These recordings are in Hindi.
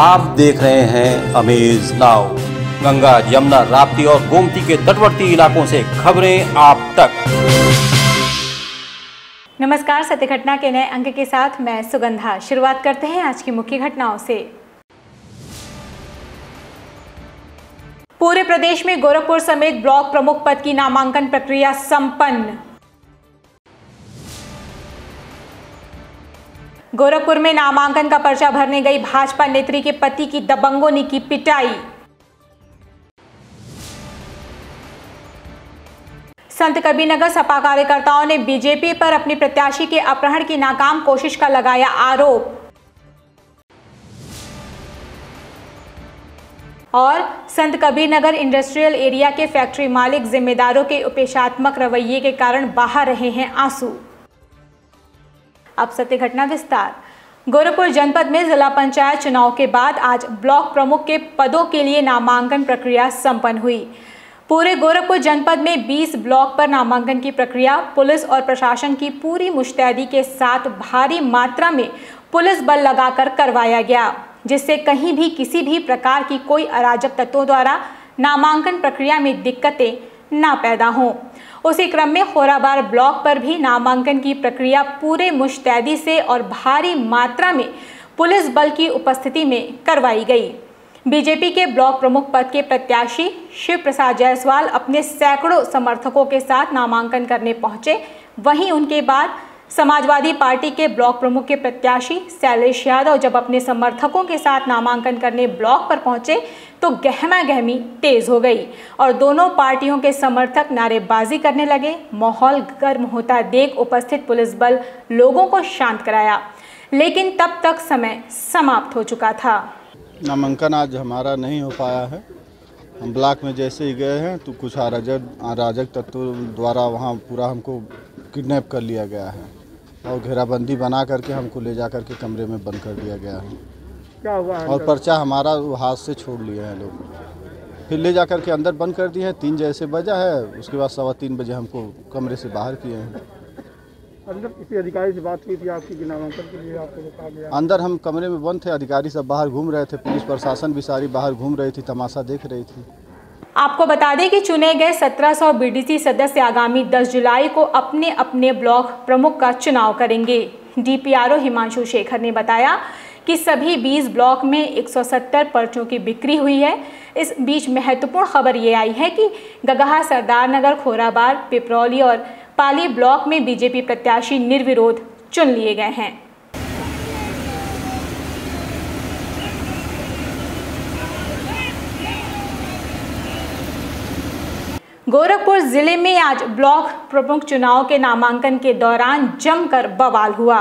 आप देख रहे हैं अमेज नाउ। गंगा, यमुना, राप्ती और गोमती के तटवर्ती इलाकों से खबरें आप तक। नमस्कार, सत्य घटना के नए अंक के साथ मैं सुगंधा। शुरुआत करते हैं आज की मुख्य घटनाओं से। पूरे प्रदेश में गोरखपुर समेत ब्लॉक प्रमुख पद की नामांकन प्रक्रिया संपन्न। गोरखपुर में नामांकन का पर्चा भरने गई भाजपा नेत्री के पति की दबंगों ने की पिटाई। संत कबीरनगर सपा कार्यकर्ताओं ने बीजेपी पर अपनी प्रत्याशी के अपहरण की नाकाम कोशिश का लगाया आरोप। और संत कबीरनगर इंडस्ट्रियल एरिया के फैक्ट्री मालिक जिम्मेदारों के उपदेशात्मक रवैये के कारण बहा रहे हैं आंसू। अब सत्य घटना विस्तार। गोरखपुर जनपद में जिला पंचायत चुनाव के बाद आज ब्लॉक प्रमुख के पदों के लिए नामांकन प्रक्रिया संपन्न हुई। पूरे गोरखपुर जनपद में 20 ब्लॉक पर नामांकन की प्रक्रिया पुलिस और प्रशासन की पूरी मुस्तैदी के साथ भारी मात्रा में पुलिस बल लगाकर करवाया गया, जिससे कहीं भी किसी भी प्रकार की कोई अराजक तत्वों द्वारा नामांकन प्रक्रिया में दिक्कतें ना पैदा हों। उसी क्रम में खोराबार ब्लॉक पर भी नामांकन की प्रक्रिया पूरे मुस्तैदी से और भारी मात्रा में पुलिस बल की उपस्थिति में करवाई गई। बीजेपी के ब्लॉक प्रमुख पद के प्रत्याशी शिव प्रसाद जायसवाल अपने सैकड़ों समर्थकों के साथ नामांकन करने पहुंचे। वहीं उनके बाद समाजवादी पार्टी के ब्लॉक प्रमुख के प्रत्याशी शैलेश यादव जब अपने समर्थकों के साथ नामांकन करने ब्लॉक पर पहुंचे तो गहमागहमी तेज हो गई और दोनों पार्टियों के समर्थक नारेबाजी करने लगे। माहौल गर्म होता देख उपस्थित पुलिस बल लोगों को शांत कराया, लेकिन तब तक समय समाप्त हो चुका था। नामांकन आज हमारा नहीं हो पाया है। हम ब्लॉक में जैसे ही गए हैं तो कुछ अराजक तत्वों द्वारा वहाँ पूरा हमको किडनैप कर लिया गया है और घेराबंदी बना करके हमको ले जा करके कमरे में बंद कर दिया गया है। क्या हुआ? और पर्चा हमारा हाथ से छोड़ लिए हैं लोग, फिर ले जा करके अंदर बंद कर दिए हैं। 3 जैसे बजा है, उसके बाद 3:15 बजे हमको कमरे से बाहर किए हैं। अंदर किसी अधिकारी से बात की थी आपकी कि नामांकन के लिए आपको कहा गया? अंदर हम कमरे में बंद थे, अधिकारी सब बाहर घूम रहे थे, पुलिस प्रशासन भी सारी बाहर घूम रही थी, तमाशा देख रही थी। आपको बता दें कि चुने गए 1700 बीडीसी सदस्य आगामी 10 जुलाई को अपने अपने ब्लॉक प्रमुख का चुनाव करेंगे। डीपीआरओ हिमांशु शेखर ने बताया कि सभी 20 ब्लॉक में 170 पर्चों की बिक्री हुई है। इस बीच महत्वपूर्ण खबर ये आई है कि गगहा, सरदारनगर, खोराबार, पिपरौली और पाली ब्लॉक में बीजेपी प्रत्याशी निर्विरोध चुन लिए गए हैं। गोरखपुर जिले में आज ब्लॉक प्रमुख चुनाव के नामांकन के दौरान जमकर बवाल हुआ।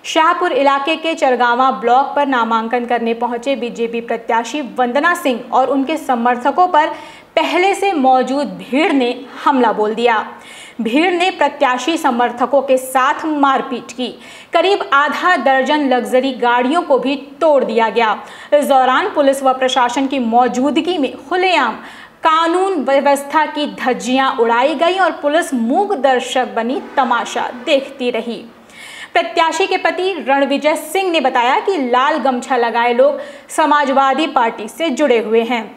शाहपुर इलाके के चरगावा ब्लॉक पर नामांकन करने पहुंचे बीजेपी प्रत्याशी वंदना सिंह और उनके समर्थकों पर पहले से मौजूद भीड़ ने हमला बोल दिया। भीड़ ने प्रत्याशी समर्थकों के साथ मारपीट की। करीब आधा दर्जन लग्जरी गाड़ियों को भी तोड़ दिया गया। इस दौरान पुलिस व प्रशासन की मौजूदगी में खुलेआम कानून व्यवस्था की धज्जियां उड़ाई गई और पुलिस मूक दर्शक बनी तमाशा देखती रही। प्रत्याशी के पति रणविजय सिंह ने बताया कि लाल गमछा लगाए लोग समाजवादी पार्टी से जुड़े हुए हैं।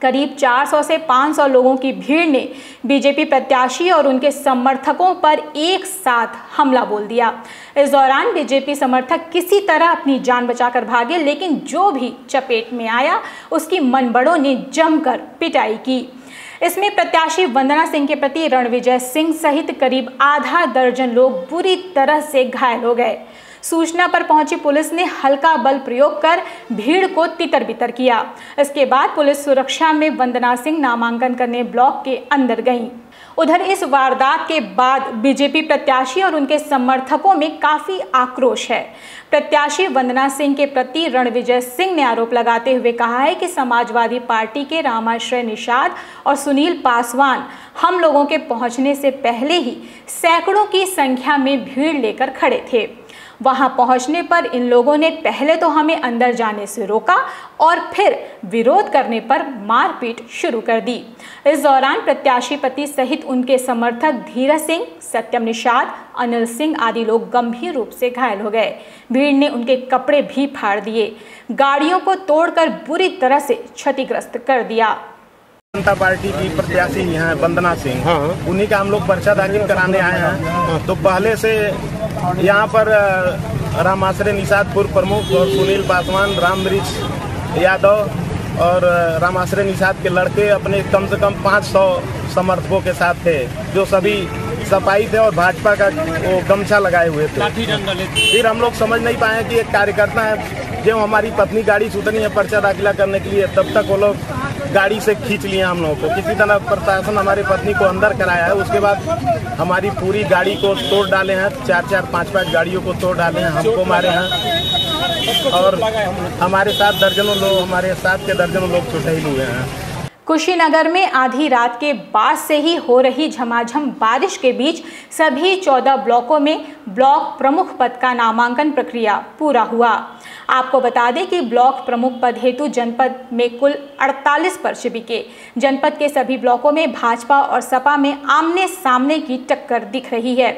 करीब 400 से 500 लोगों की भीड़ ने बीजेपी प्रत्याशी और उनके समर्थकों पर एक साथ हमला बोल दिया। इस दौरान बीजेपी समर्थक किसी तरह अपनी जान बचाकर भागे, लेकिन जो भी चपेट में आया उसकी मनबड़ों ने जमकर पिटाई की। इसमें प्रत्याशी वंदना सिंह के प्रति रणविजय सिंह सहित करीब आधा दर्जन लोग बुरी तरह से घायल हो गए। सूचना पर पहुंची पुलिस ने हल्का बल प्रयोग कर भीड़ को तितर बितर किया। इसके बाद पुलिस सुरक्षा में वंदना सिंह नामांकन करने ब्लॉक के अंदर गईं। उधर इस वारदात के बाद बीजेपी प्रत्याशी और उनके समर्थकों में काफी आक्रोश है। प्रत्याशी वंदना सिंह के प्रति रणविजय सिंह ने आरोप लगाते हुए कहा है कि समाजवादी पार्टी के रामाश्रय निषाद और सुनील पासवान हम लोगों के पहुंचने से पहले ही सैकड़ों की संख्या में भीड़ लेकर खड़े थे। वहां पहुंचने पर इन लोगों ने पहले तो हमें अंदर जाने से रोका और फिर विरोध करने पर मारपीट शुरू कर दी। इस दौरान प्रत्याशी पति सहित उनके समर्थक धीरज सिंह, सत्यम निषाद, अनिल सिंह आदि लोग गंभीर रूप से घायल हो गए। भीड़ ने उनके कपड़े भी फाड़ दिए, गाड़ियों को तोड़कर बुरी तरह से क्षतिग्रस्त कर दिया। जनता पार्टी की प्रत्याशी यहाँ वंदना सिंह, उन्हीं का हम लोग पर्चा दाखिल कराने आए हैं। तो पहले से यहाँ पर रामाश्रय निषाद पूर्व प्रमुख और सुनील पासवान, रामवृक्ष यादव और रामाश्रय निषाद के लड़के अपने कम से कम 500 समर्थकों के साथ थे, जो सभी सफाई थे और भाजपा का वो गमछा लगाए हुए थे। फिर हम लोग समझ नहीं पाए कि एक कार्यकर्ता है, जब हमारी पत्नी गाड़ी से उतरी है पर्चा दाखिला करने के लिए, तब तक वो लोग गाड़ी से खींच लिया हम लोगों को। किसी तरह प्रशासन हमारी पत्नी को अंदर कराया है। उसके बाद हमारी पूरी गाड़ी को तोड़ डाले हैं, 4-4, 5-5 गाड़ियों को तोड़ डाले हैं, हमको मारे हैं और हमारे साथ दर्जनों लोग, हमारे साथ के दर्जनों लोग चोटिल हुए हैं। कुशीनगर में आधी रात के बाद से ही हो रही झमाझम बारिश के बीच सभी 14 ब्लॉकों में ब्लॉक प्रमुख पद का नामांकन प्रक्रिया पूरा हुआ। आपको बता दें कि ब्लॉक प्रमुख पद हेतु जनपद में कुल 48 पर्चे बिके। जनपद के सभी ब्लॉकों में भाजपा और सपा में आमने सामने की टक्कर दिख रही है।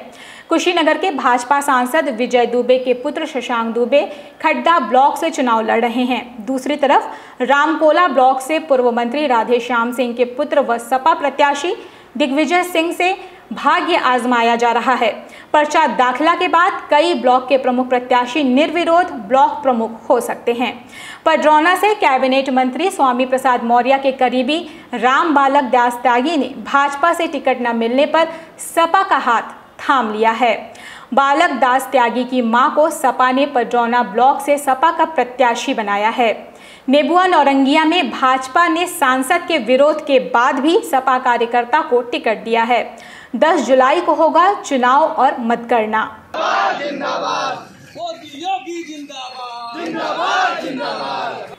कुशीनगर के भाजपा सांसद विजय दुबे के पुत्र शशांक दुबे खड्डा ब्लॉक से चुनाव लड़ रहे हैं। दूसरी तरफ रामकोला ब्लॉक से पूर्व मंत्री राधेश्याम सिंह के पुत्र व सपा प्रत्याशी दिग्विजय सिंह से भाग्य आजमाया जा रहा है। पर्चा दाखिला के बाद कई ब्लॉक के प्रमुख प्रत्याशी निर्विरोध ब्लॉक प्रमुख हो सकते हैं। पडरौना से कैबिनेट मंत्री स्वामी प्रसाद मौर्य के करीबी राम बालक दास त्यागी ने भाजपा से टिकट न मिलने पर सपा का हाथ थाम लिया है। बालक दास त्यागी की मां को सपा ने पडरौना ब्लॉक से सपा का प्रत्याशी बनाया है। नेबुआ नौरंगिया में भाजपा ने सांसद के विरोध के बाद भी सपा कार्यकर्ता को टिकट दिया है। 10 जुलाई को होगा चुनाव और मतगणना।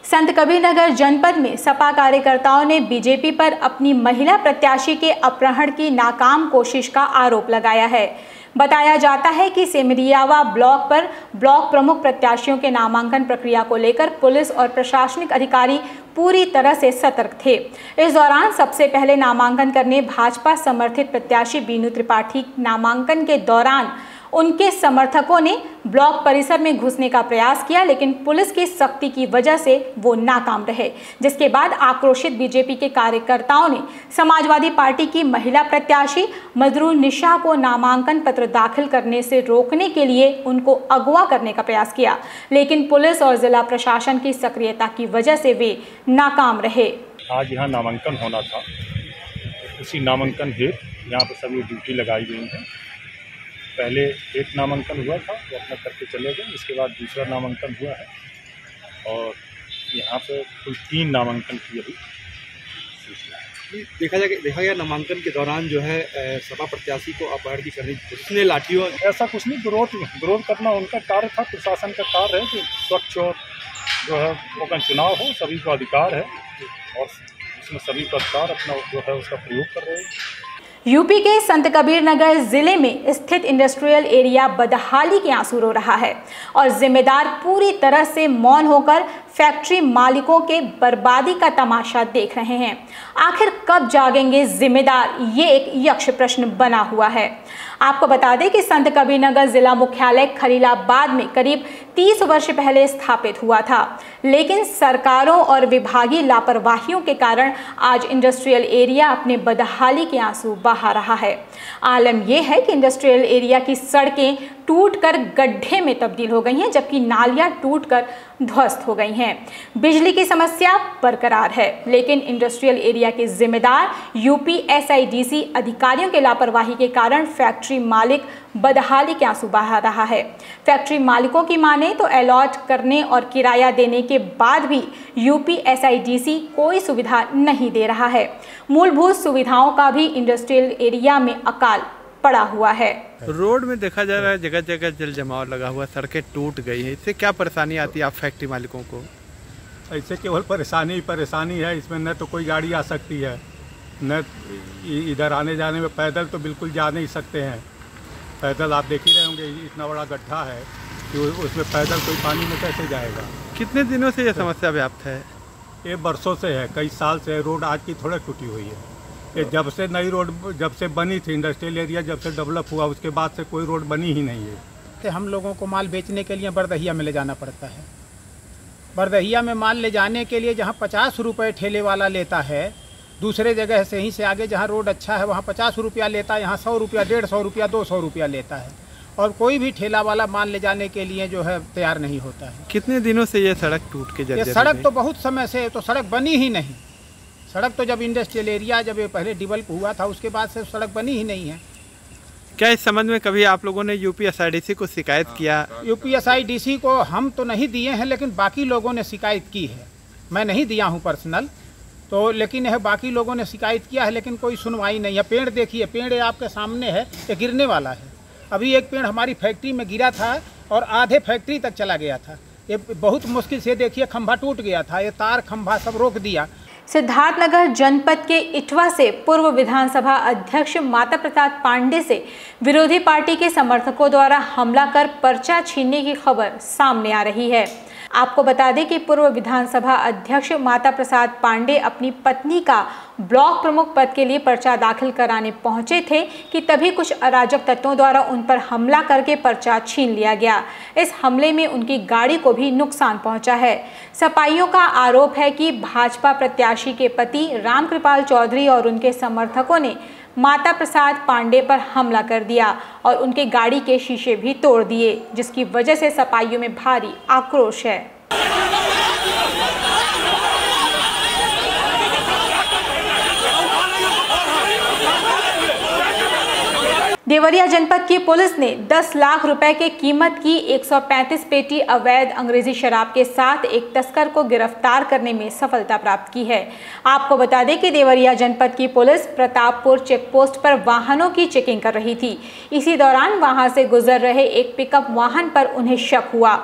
संत कबीरनगर जनपद में सपा कार्यकर्ताओं ने बीजेपी पर अपनी महिला प्रत्याशी के अपहरण की नाकाम कोशिश का आरोप लगाया है। बताया जाता है कि सेमरियावा ब्लॉक पर ब्लॉक प्रमुख प्रत्याशियों के नामांकन प्रक्रिया को लेकर पुलिस और प्रशासनिक अधिकारी पूरी तरह से सतर्क थे। इस दौरान सबसे पहले नामांकन करने भाजपा समर्थित प्रत्याशी बीनू त्रिपाठी नामांकन के दौरान उनके समर्थकों ने ब्लॉक परिसर में घुसने का प्रयास किया, लेकिन पुलिस की सख्ती की वजह से वो नाकाम रहे, जिसके बाद आक्रोशित बीजेपी के कार्यकर्ताओं ने समाजवादी पार्टी की महिला प्रत्याशी मजरून निशा को नामांकन पत्र दाखिल करने से रोकने के लिए उनको अगवा करने का प्रयास किया, लेकिन पुलिस और जिला प्रशासन की सक्रियता की वजह से वे नाकाम रहे। आज यहाँ नामांकन होना था, उसी नामांकन हेतु यहाँ पर सभी ड्यूटी लगाई गई है। पहले एक नामांकन हुआ था, वो अपना करके चले गए। इसके बाद दूसरा नामांकन हुआ है और यहाँ पे कुल 3 नामांकन की अभी देखा गया नामांकन के दौरान जो है सपा प्रत्याशी को अपहरण की करने की कोशिश ने लाठियों। ऐसा कुछ नहीं, विरोध करना उनका कार्य था, प्रशासन का कार्य है कि स्वच्छ और जो है ओपन चुनाव हो, सभी को अधिकार है और इसमें सभी का अधिकार अपना जो है उसका प्रयोग कर रहे हैं। यूपी के संत कबीरनगर जिले में स्थित इंडस्ट्रियल एरिया बदहाली के आंसू रो रहा है और जिम्मेदार पूरी तरह से मौन होकर फैक्ट्री मालिकों के बर्बादी का तमाशा देख रहे हैं। आखिर कब जागेंगे जिम्मेदार, ये एक यक्ष प्रश्न बना हुआ है। आपको बता दें कि संत कबीरनगर जिला मुख्यालय खलीलाबाद में करीब 30 वर्ष पहले स्थापित हुआ था, लेकिन सरकारों और विभागीय लापरवाहियों के कारण आज इंडस्ट्रियल एरिया अपने बदहाली के आंसू बहा रहा है। आलम यह है कि इंडस्ट्रियल एरिया की सड़कें टूटकर गड्ढे में तब्दील हो गई हैं, जबकि नालियां टूटकर ध्वस्त हो गई हैं। बिजली की समस्या बरकरार है, लेकिन इंडस्ट्रियल एरिया के जिम्मेदार यूपी SIDC अधिकारियों के लापरवाही के कारण फैक्ट्री मालिक बदहाली के आंसू बहा रहा है। फैक्ट्री मालिकों की माने तो अलॉट करने और किराया देने के बाद भी यूपी SIDC कोई सुविधा नहीं दे रहा है। मूलभूत सुविधाओं का भी इंडस्ट्रियल एरिया में अकाल पड़ा हुआ है। रोड में देखा जा रहा है जगह जगह जल जमाव लगा हुआ, सड़कें टूट गई है। इससे क्या परेशानी आती है आप फैक्ट्री मालिकों को? ऐसे केवल परेशानी है, इसमें न तो कोई गाड़ी आ सकती है, न इधर आने जाने में पैदल तो बिल्कुल जा नहीं सकते हैं। पैदल आप देख ही रहे होंगे, इतना बड़ा गड्ढा है, कि उसमें पैदल कोई पानी में कैसे जाएगा। कितने दिनों से ये समस्या व्याप्त है? ये बरसों से है, कई साल से। रोड आज की थोड़ा टूटी हुई है। ये जब से नई रोड जब से बनी थी, इंडस्ट्रियल एरिया जब से डेवलप हुआ, उसके बाद से कोई रोड बनी ही नहीं है। तो हम लोगों को माल बेचने के लिए बरदहिया में ले जाना पड़ता है। बरदहिया में माल ले जाने के लिए जहाँ 50 रुपये ठेले वाला लेता है, दूसरे जगह से ही से आगे जहाँ रोड अच्छा है वहाँ 50 रुपया लेता है, यहाँ 100 रुपया, 150 रुपया, 200 रुपया लेता है। और कोई भी ठेला वाला माल ले जाने के लिए जो है तैयार नहीं होता है। कितने दिनों से ये सड़क टूट के ये सड़क तो बहुत समय से, तो सड़क बनी ही नहीं। सड़क तो जब इंडस्ट्रियल एरिया जब ये पहले डेवलप हुआ था उसके बाद से सड़क बनी ही नहीं है। क्या इस संबंध में कभी आप लोगों ने यूपीएसआईडीसी को शिकायत किया? यूपीएसआईडीसी को हम तो नहीं दिए हैं, लेकिन बाकी लोगों ने शिकायत की है। मैं नहीं दिया हूँ पर्सनल, तो लेकिन यह बाकी लोगों ने शिकायत किया है, लेकिन कोई सुनवाई नहीं है। पेड़ देखिए, पेड़ आपके सामने है, ये गिरने वाला है। अभी एक पेड़ हमारी फैक्ट्री में गिरा था और आधे फैक्ट्री तक चला गया था। ये बहुत मुश्किल से देखिए, खंभा टूट गया था, ये तार खंभा सब रोक दिया। सिद्धार्थनगर जनपद के इटवा से पूर्व विधानसभा अध्यक्ष माता प्रसाद पांडे से विरोधी पार्टी के समर्थकों द्वारा हमला कर पर्चा छीनने की खबर सामने आ रही है। आपको बता दें कि पूर्व विधानसभा अध्यक्ष माता प्रसाद पांडे अपनी पत्नी का ब्लॉक प्रमुख पद के लिए पर्चा दाखिल कराने पहुंचे थे कि तभी कुछ अराजक तत्वों द्वारा उन पर हमला करके पर्चा छीन लिया गया। इस हमले में उनकी गाड़ी को भी नुकसान पहुंचा है। सपाइयों का आरोप है कि भाजपा प्रत्याशी के पति रामकृपाल चौधरी और उनके समर्थकों ने माता प्रसाद पांडे पर हमला कर दिया और उनके गाड़ी के शीशे भी तोड़ दिए, जिसकी वजह से सपाइयों में भारी आक्रोश है। देवरिया जनपद की पुलिस ने 10 लाख रुपए के कीमत की 135 पेटी अवैध अंग्रेजी शराब के साथ एक तस्कर को गिरफ्तार करने में सफलता प्राप्त की है। आपको बता दें कि देवरिया जनपद की पुलिस प्रतापपुर चेकपोस्ट पर वाहनों की चेकिंग कर रही थी। इसी दौरान वहां से गुजर रहे एक पिकअप वाहन पर उन्हें शक हुआ।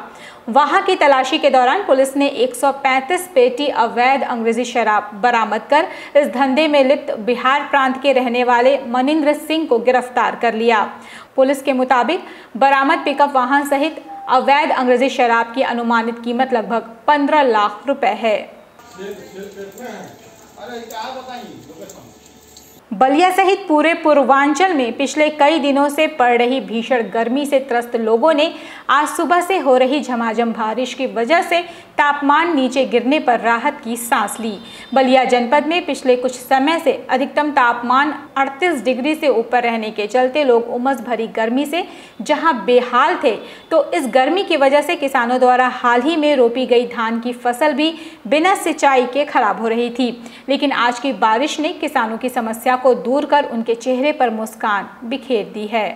वहां की तलाशी के दौरान पुलिस ने 135 पेटी अवैध अंग्रेजी शराब बरामद कर इस धंधे में लिप्त बिहार प्रांत के रहने वाले मनिंद्र सिंह को गिरफ्तार कर लिया। पुलिस के मुताबिक बरामद पिकअप वाहन सहित अवैध अंग्रेजी शराब की अनुमानित कीमत लगभग 15 लाख रुपए है। बलिया सहित पूरे पूर्वांचल में पिछले कई दिनों से पड़ रही भीषण गर्मी से त्रस्त लोगों ने आज सुबह से हो रही झमाझम बारिश की वजह से तापमान नीचे गिरने पर राहत की सांस ली। बलिया जनपद में पिछले कुछ समय से अधिकतम तापमान 38 डिग्री से ऊपर रहने के चलते लोग उमस भरी गर्मी से जहां बेहाल थे, तो इस गर्मी की वजह से किसानों द्वारा हाल ही में रोपी गई धान की फसल भी बिना सिंचाई के खराब हो रही थी। लेकिन आज की बारिश ने किसानों की समस्या को दूर कर उनके चेहरे पर मुस्कान बिखेर दी है।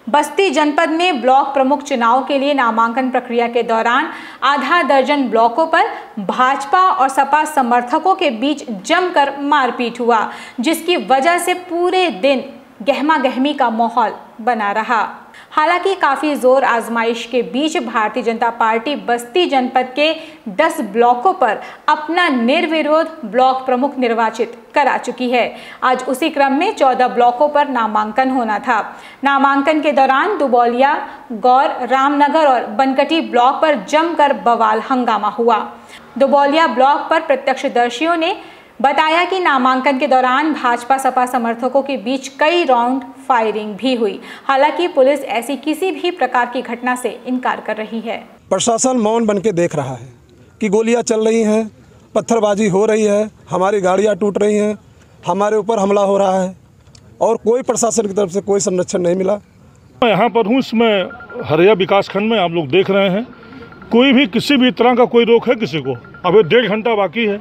बस्ती जनपद में ब्लॉक प्रमुख चुनाव के लिए नामांकन प्रक्रिया के दौरान आधा दर्जन ब्लॉकों पर भाजपा और सपा समर्थकों के बीच जमकर मारपीट हुआ, जिसकी वजह से पूरे दिन गहमा गहमी का माहौल बना रहा। हालांकि काफी जोर आजमाइश के बीच भारतीय जनता पार्टी बस्ती जनपद के 10 ब्लॉकों पर अपना निर्विरोध ब्लॉक प्रमुख निर्वाचित करा चुकी है। आज उसी क्रम में 14 ब्लॉकों पर नामांकन होना था। नामांकन के दौरान दुबौलिया, गौर, रामनगर और बनकटी ब्लॉक पर जमकर बवाल हंगामा हुआ। दुबौलिया ब्लॉक पर प्रत्यक्षदर्शियों ने बताया कि नामांकन के दौरान भाजपा सपा समर्थकों के बीच कई राउंड फायरिंग भी हुई। हालांकि पुलिस ऐसी किसी भी प्रकार की घटना से इनकार कर रही है। प्रशासन मौन बन के देख रहा है कि गोलियां चल रही हैं, पत्थरबाजी हो रही है, हमारी गाड़ियां टूट रही हैं, हमारे ऊपर हमला हो रहा है और कोई प्रशासन की तरफ से कोई संरक्षण नहीं मिला। यहाँ पर हूँ, इसमें हरिया विकास खंड में आप लोग देख रहे हैं, कोई भी किसी भी तरह का कोई रोक है किसी को। अब 1.5 घंटा बाकी है।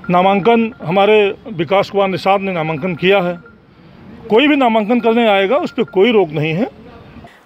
नामांकन हमारे विकास कुमार निषाद ने नामांकन किया है। कोई भी नामांकन करने आएगा, उस पर कोई रोक नहीं है।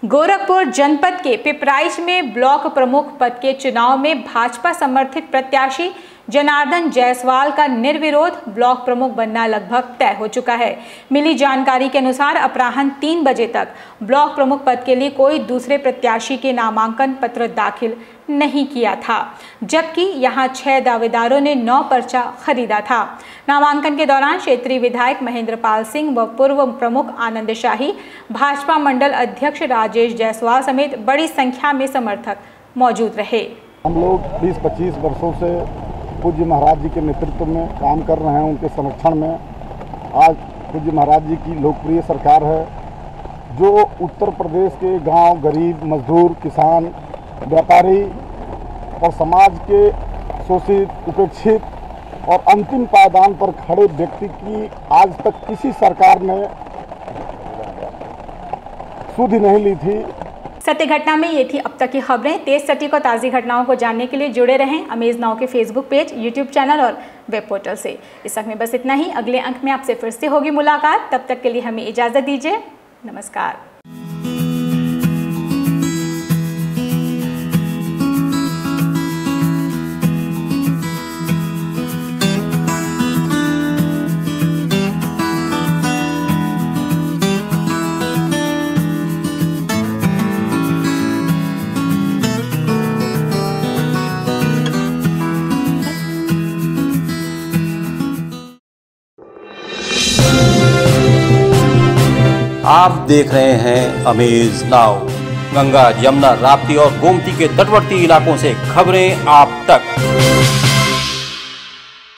गोरखपुर जनपद के पिपराइच में ब्लॉक प्रमुख पद के चुनाव में भाजपा समर्थित प्रत्याशी जनार्दन जायसवाल का निर्विरोध ब्लॉक प्रमुख बनना लगभग तय हो चुका है। मिली जानकारी के अनुसार अपराह्न 3 बजे तक ब्लॉक प्रमुख पद के लिए कोई दूसरे प्रत्याशी के नामांकन पत्र दाखिल नहीं किया था, जबकि यहां 6 दावेदारों ने 9 पर्चा खरीदा था। नामांकन के दौरान क्षेत्रीय विधायक महेंद्र पाल सिंह व पूर्व प्रमुख आनंद शाही, भाजपा मंडल अध्यक्ष राजेश जायसवाल समेत बड़ी संख्या में समर्थक मौजूद रहे। हम लोग 20-25 वर्षों से पूज्य महाराज जी के नेतृत्व में काम कर रहे हैं, उनके संरक्षण में। आज पूज्य महाराज जी की लोकप्रिय सरकार है, जो उत्तर प्रदेश के गांव, गरीब, मजदूर, किसान, व्यापारी और समाज के शोषित, उपेक्षित और अंतिम पायदान पर खड़े व्यक्ति की आज तक किसी सरकार ने सुध नहीं ली थी। सत्य घटना में ये थी अब तक की खबरें। तेज सटीक और ताज़ी घटनाओं को जानने के लिए जुड़े रहें अमेज नाउ के फेसबुक पेज, यूट्यूब चैनल और वेब पोर्टल से। इस वक्त में बस इतना ही। अगले अंक में आपसे फिर से होगी मुलाकात। तब तक के लिए हमें इजाज़त दीजिए। नमस्कार। आप देख रहे हैं अमेज नाउ। गंगा, यमुना, राप्ती और गोमती के तटवर्ती इलाकों से खबरें आप तक।